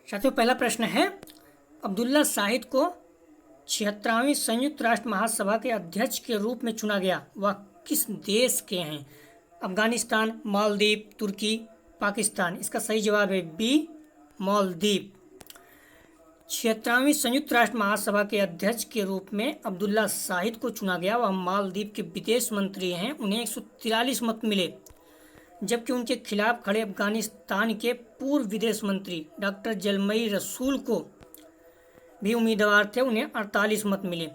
साथियों, पहला प्रश्न है, अब्दुल्ला शाहिद को 76वीं संयुक्त राष्ट्र महासभा के अध्यक्ष के रूप में चुना गया, वह किस देश के हैं? अफगानिस्तान, मालदीव, तुर्की, पाकिस्तान। इसका सही जवाब है बी, मालदीव। 76वीं संयुक्त राष्ट्र महासभा के अध्यक्ष के रूप में अब्दुल्ला शाहिद को चुना गया, वह मालदीव के विदेश मंत्री हैं। उन्हें 143 मत मिले, जबकि उनके खिलाफ खड़े अफगानिस्तान के पूर्व विदेश मंत्री डॉक्टर जलमई रसूल को भी उम्मीदवार थे, उन्हें 48 मत मिले।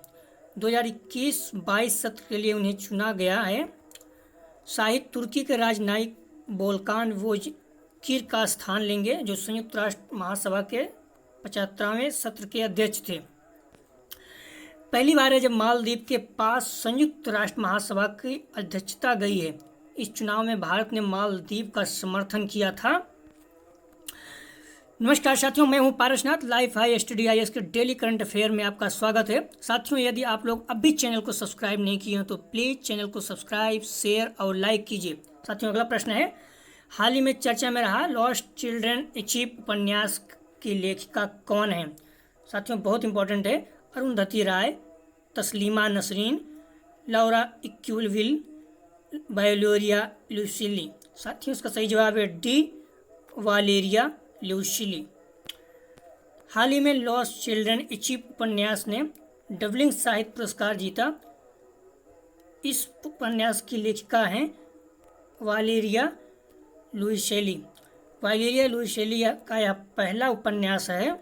2021-22 सत्र के लिए उन्हें चुना गया है। शाहिद तुर्की के राजनयिक वोल्कान वोजकिर का स्थान लेंगे, जो संयुक्त राष्ट्र महासभा के 75वें सत्र के अध्यक्ष थे। पहली बार है जब मालदीव के पास संयुक्त राष्ट्र महासभा की अध्यक्षता गई है। इस चुनाव में भारत ने मालदीव का समर्थन किया था। नमस्कार साथियों, मैं हूं Parasnath. Life high study IAS के डेली करंट अफेयर में आपका स्वागत है। साथियों, यदि आप लोग अभी चैनल को सब्सक्राइब नहीं किए हैं तो प्लीज़ चैनल को सब्सक्राइब, शेयर और लाइक कीजिए। साथियों, अगला प्रश्न है, हाल ही में चर्चा में रहा लॉस्ट चिल्ड्रन अचीव उपन्यास की लेखिका कौन है? साथियों, बहुत इंपॉर्टेंट है। अरुंधति राय, तस्लीमा नसरीन, लौरा इक्विल, वालेरिया ल्यूसिली। साथियों, इसका सही जवाब है डी, वालेरिया ल्यूसिली। हाल ही में लॉस्ट चिल्ड्रन अचीव उपन्यास ने डबलिंग साहित्य पुरस्कार जीता। इस उपन्यास की लेखिका हैं वालेरिया ल्यूसिली। वालेरिया ल्यूसिली का यह पहला उपन्यास है।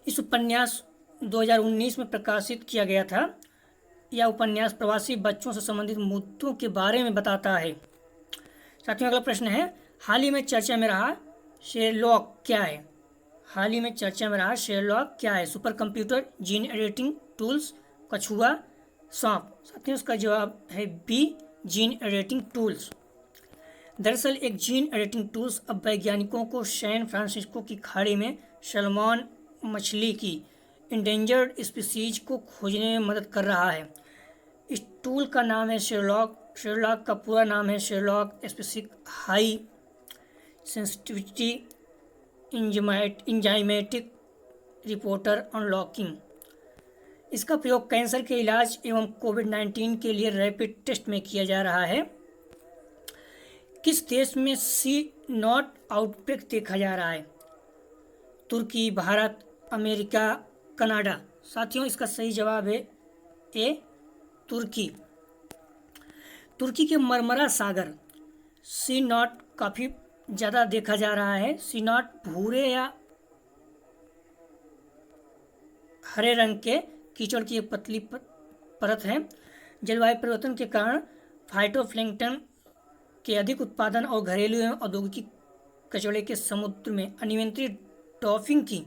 इस उपन्यास 2019 में प्रकाशित किया गया था। यह उपन्यास प्रवासी बच्चों से संबंधित मुद्दों के बारे में बताता है। साथियों, अगला प्रश्न है, हाल ही में चर्चा में रहा शेरलॉक क्या है? हाल ही में चर्चा में रहा शेरलॉक क्या है? Super computer, gene editing tools, कछुआ, सांप। साथियों, इसका जवाब है बी, जीन एडिटिंग टूल्स। दरअसल एक जीन एडिटिंग टूल्स अब वैज्ञानिकों को सैन फ्रांसिस्को की खाड़ी में सैल्मन मछली की इंडेंजर्ड स्पीसीज को खोजने में मदद कर रहा है। इस टूल का नाम है शेरलॉक। शेरलॉक का पूरा नाम है Sherlock specific high sensitivity enzymatic reporter unlocking. इसका प्रयोग कैंसर के इलाज एवं कोविड-19 के लिए रैपिड टेस्ट में किया जा रहा है। किस देश में C0 आउटब्रेक देखा जा रहा है? तुर्की, भारत, अमेरिका, कनाडा। साथियों, इसका सही जवाब है ए, तुर्की। तुर्की के मरमरा सागर C0 काफ़ी ज़्यादा देखा जा रहा है। C0 भूरे या हरे रंग के कीचड़ की एक पतली परत है। जलवायु परिवर्तन के कारण फाइटोप्लैंक्टन के अधिक उत्पादन और घरेलू एवं औद्योगिक कचरे के समुद्र में अनियंत्रित डॉकिंग की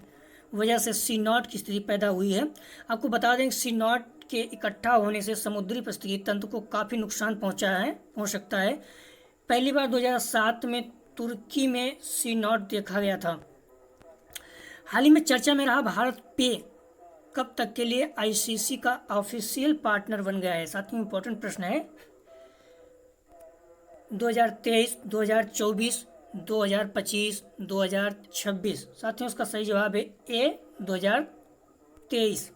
वजह से C0 की स्थिति पैदा हुई है। आपको बता दें कि C0 के इकट्ठा होने से समुद्री पारिस्थितिकी तंत्र को काफ़ी नुकसान पहुंच सकता है। पहली बार 2007 में तुर्की में C0 देखा गया था। हाल ही में चर्चा में रहा भारत पे कब तक के लिए ICC का ऑफिशियल पार्टनर बन गया है? साथियों, इंपॉर्टेंट प्रश्न है। 2023, 2024, 2025, 2026। साथियों, इसका सही जवाब है ए, 2023।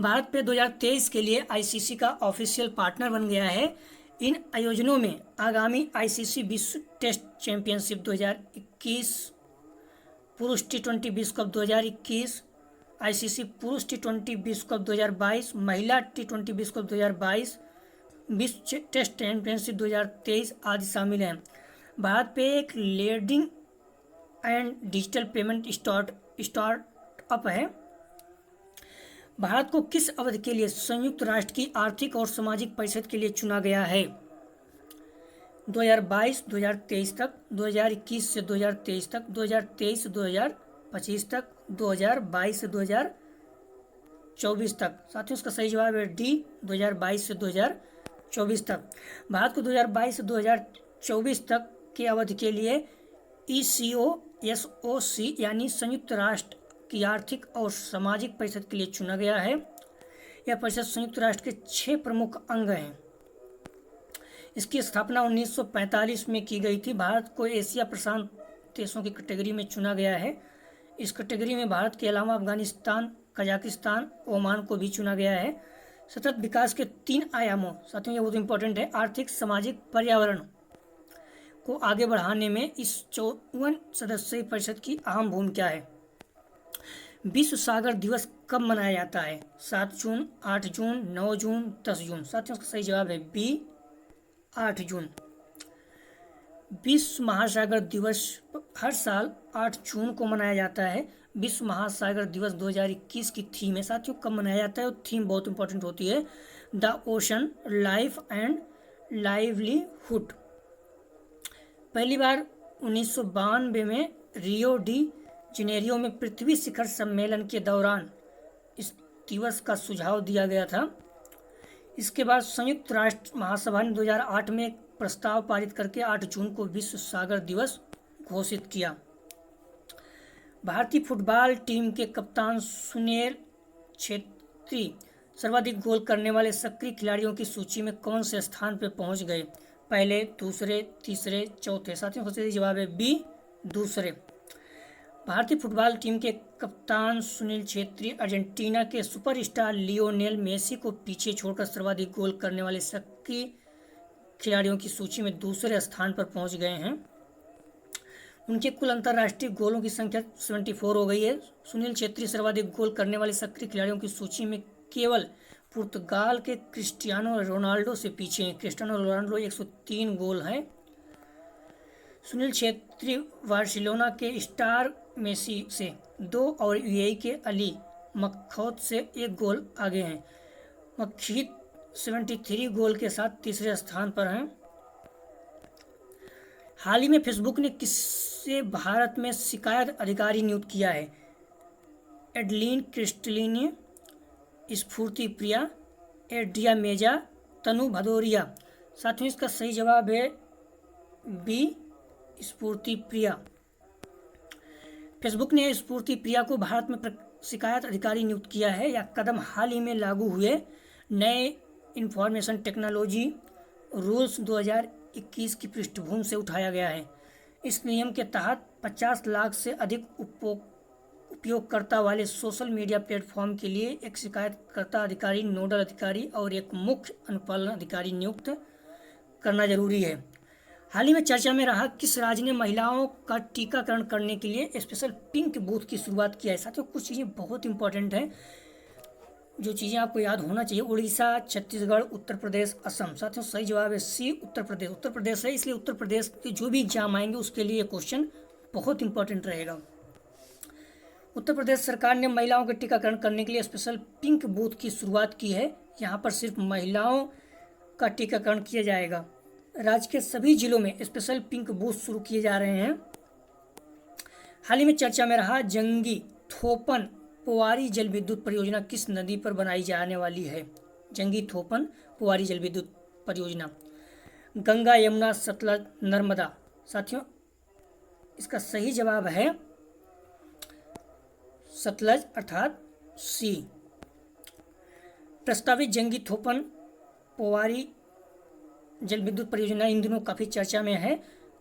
भारत पे 2023 के लिए ICC का ऑफिशियल पार्टनर बन गया है। इन आयोजनों में आगामी ICC विश्व टेस्ट चैंपियनशिप 2021, पुरुष T20 विश्व कप 2021, ICC पुरुष T20 विश्व कप 2022, महिला T20 विश्व कप 2022, विश्व टेस्ट चैंपियनशिप 2023 आदि शामिल हैं। भारत पे एक leading and digital payment startup है। भारत को किस अवधि के लिए संयुक्त राष्ट्र की आर्थिक और सामाजिक परिषद के लिए चुना गया है? 2022-2023 तक, 2021 से 2023 तक, 2023 से 2025 तक, 2022 से 2024 तक। साथियों, इसका सही जवाब है डी, 2022 से 2024 तक। भारत को 2022 से 2024 तक की अवधि के लिए ECOSOC यानी संयुक्त राष्ट्र की आर्थिक और सामाजिक परिषद के लिए चुना गया है। यह परिषद संयुक्त राष्ट्र के 6 प्रमुख अंग हैं। इसकी स्थापना 1945 में की गई थी। भारत को एशिया प्रशांत देशों की कैटेगरी में चुना गया है। इस कैटेगरी में भारत के अलावा अफगानिस्तान, कजाकिस्तान, ओमान को भी चुना गया है। सतत विकास के 3 आयामों, साथियों ये बहुत इंपॉर्टेंट है, आर्थिक, सामाजिक, पर्यावरण को आगे बढ़ाने में इस 54 सदस्यीय परिषद की अहम भूमिका है। विश्व सागर दिवस कब मनाया जाता है? 7 जून, 8 जून, 9 जून, 10 जून। साथियों इसका सही जवाब है बी, 8 जून। विश्व महासागर दिवस हर साल 8 जून को मनाया जाता है। विश्व महासागर दिवस 2021 की थीम है। साथियों कब मनाया जाता है? थीम बहुत इंपॉर्टेंट होती है, the ocean, life and livelihood. पहली बार 1992 में रियो डी जनेरियो में पृथ्वी शिखर सम्मेलन के दौरान इस दिवस का सुझाव दिया गया था। इसके बाद संयुक्त राष्ट्र महासभा ने 2008 में एक प्रस्ताव पारित करके 8 जून को विश्व सागर दिवस घोषित किया। भारतीय फुटबॉल टीम के कप्तान सुनील छेत्री सर्वाधिक गोल करने वाले सक्रिय खिलाड़ियों की सूची में कौन से स्थान पर पहुंच गए? पहले, दूसरे, तीसरे, चौथे। साथियों का सही जवाब है बी, दूसरे। भारतीय फुटबॉल टीम के कप्तान सुनील छेत्री अर्जेंटीना के सुपरस्टार लियोनेल मेसी को पीछे छोड़कर सर्वाधिक गोल करने वाले सक्रिय खिलाड़ियों की सूची में दूसरे स्थान पर पहुंच गए हैं। उनके कुल अंतर्राष्ट्रीय गोलों की संख्या 74 हो गई है। सुनील छेत्री सर्वाधिक गोल करने वाले सक्रिय खिलाड़ियों की सूची में केवल पुर्तगाल के क्रिस्टियानो रोनाल्डो से पीछे हैं। क्रिस्टियानो रोनाल्डो 103 गोल हैं। सुनील छेत्री बार्सिलोना के स्टार मेसी से 2 और यूएई के अली मखौत से 1 गोल आगे हैं। मखीत 73 गोल के साथ तीसरे स्थान पर हैं। हाल ही में फेसबुक ने किससे भारत में शिकायत अधिकारी नियुक्त किया है? एडलिन क्रिस्टलिनी, स्फूर्ति प्रिया, एड्रिया मेजा, तनु भदौरिया। साथियों इसका सही जवाब है बी, स्फूर्ति प्रिया। फेसबुक ने स्फूर्ति प्रिया को भारत में शिकायत अधिकारी नियुक्त किया है। यह कदम हाल ही में लागू हुए नए इंफॉर्मेशन टेक्नोलॉजी रूल्स 2021 की पृष्ठभूमि से उठाया गया है। इस नियम के तहत 50 लाख से अधिक उपयोगकर्ता वाले सोशल मीडिया प्लेटफॉर्म के लिए एक शिकायतकर्ता अधिकारी, नोडल अधिकारी और एक मुख्य अनुपालन अधिकारी नियुक्त करना जरूरी है। हाल ही में चर्चा में रहा किस राज्य ने महिलाओं का टीकाकरण करने के लिए स्पेशल पिंक बूथ की शुरुआत किया है? साथियों कुछ चीज़ें बहुत इंपॉर्टेंट हैं, जो चीज़ें आपको याद होना चाहिए। उड़ीसा, छत्तीसगढ़, उत्तर प्रदेश, असम। साथियों सही जवाब है सी, उत्तर प्रदेश। उत्तर प्रदेश है, इसलिए उत्तर प्रदेश के जो भी एग्जाम आएंगे उसके लिए क्वेश्चन बहुत इंपॉर्टेंट रहेगा। उत्तर प्रदेश सरकार ने महिलाओं के टीकाकरण करने के लिए स्पेशल पिंक बूथ की शुरुआत की है। यहाँ पर सिर्फ महिलाओं का टीकाकरण किया जाएगा। राज्य के सभी जिलों में स्पेशल पिंक बूथ शुरू किए जा रहे हैं। हाल ही में चर्चा में रहा जंगी थोपन पोवारी जल विद्युत परियोजना किस नदी पर बनाई जाने वाली है? जंगी थोपन पोवारी जल विद्युत परियोजना गंगा, यमुना, सतलज, नर्मदा। साथियों इसका सही जवाब है सतलज अर्थात सी। प्रस्तावित जंगी थोपन पोवारी जल विद्युत परियोजना इन दिनों काफ़ी चर्चा में है।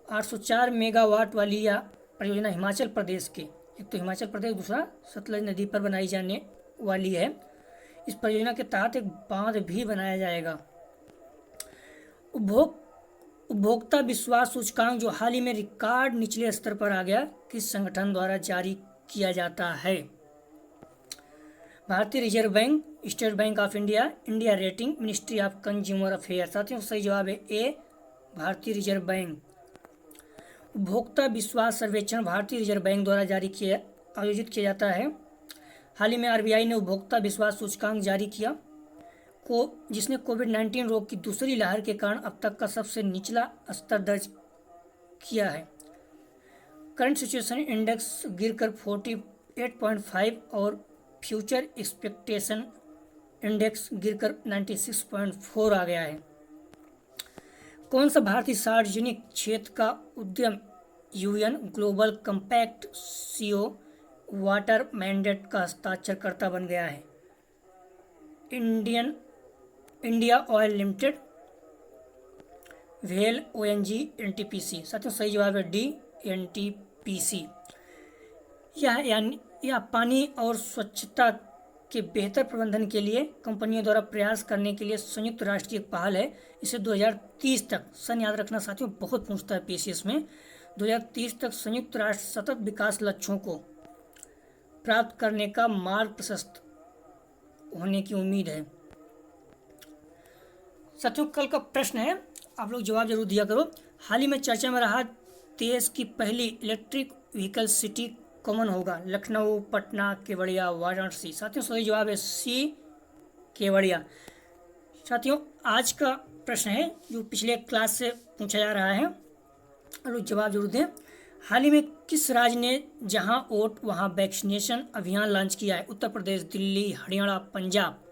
804 मेगावाट वाली यह परियोजना हिमाचल प्रदेश के, एक तो हिमाचल प्रदेश, दूसरा सतलज नदी पर बनाई जाने वाली है। इस परियोजना के तहत एक बांध भी बनाया जाएगा। उपभोक्ता विश्वास सूचकांक जो हाल ही में रिकॉर्ड निचले स्तर पर आ गया, किस संगठन द्वारा जारी किया जाता है? भारतीय reserve bank, state bank of India, India rating, ministry of consumer affair. साथियों सही जवाब है ए, भारतीय रिजर्व बैंक। उपभोक्ता विश्वास सर्वेक्षण भारतीय रिजर्व बैंक द्वारा आयोजित किया जाता है। हाल ही में आरबीआई ने उपभोक्ता विश्वास सूचकांक जारी किया जिसने कोविड-19 रोग की दूसरी लहर के कारण अब तक का सबसे निचला स्तर दर्ज किया है। करंट सिचुएशन इंडेक्स गिरकर 48.5 और फ्यूचर एक्सपेक्टेशन इंडेक्स गिरकर 96.4 आ गया है। कौन सा भारतीय सार्वजनिक क्षेत्र का उद्यम UN global compact CEO water mandate का हस्ताक्षरकर्ता बन गया है? इंडिया ऑयल लिमिटेड, वेल, ओएनजी, एनटीपीसी। साथियों सही जवाब है डी, एनटीपीसी। पीसी। यह पानी और स्वच्छता के बेहतर प्रबंधन के लिए कंपनियों द्वारा प्रयास करने के लिए संयुक्त राष्ट्र की एक पहल है। इसे 2030 तक, सन याद रखना साथियों, बहुत पूछता है पीसीएस में, 2030 तक संयुक्त राष्ट्र सतत विकास लक्ष्यों को प्राप्त करने का मार्ग प्रशस्त होने की उम्मीद है। साथियों कल का प्रश्न है, आप लोग जवाब जरूर दिया करो। हाल ही में चर्चा में रहा देश की पहली इलेक्ट्रिक व्हीकल सिटी कौन होगा? लखनऊ, पटना, केवड़िया, वाराणसी। साथियों सही जवाब है सी, केवड़िया। साथियों आज का प्रश्न है जो पिछले क्लास से पूछा जा रहा है, आप लोग जवाब जरूर दें। हाल ही में किस राज्य ने जहां वोट वहां वैक्सीनेशन अभियान लॉन्च किया है? उत्तर प्रदेश, दिल्ली, हरियाणा, पंजाब।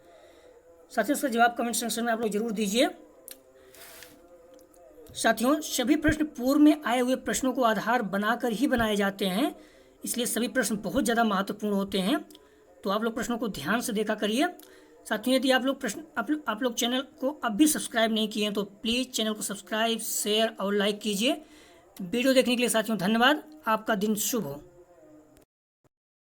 साथियों इसका जवाब कमेंट सेक्शन में आप लोग जरूर दीजिए। साथियों सभी प्रश्न पूर्व में आए हुए प्रश्नों को आधार बनाकर ही बनाए जाते हैं, इसलिए सभी प्रश्न बहुत ज़्यादा महत्वपूर्ण होते हैं, तो आप लोग प्रश्नों को ध्यान से देखा करिए। साथियों यदि आप लोग चैनल को अब भी सब्सक्राइब नहीं किए हैं तो प्लीज़ चैनल को सब्सक्राइब, शेयर और लाइक कीजिए। वीडियो देखने के लिए साथियों धन्यवाद। आपका दिन शुभ हो।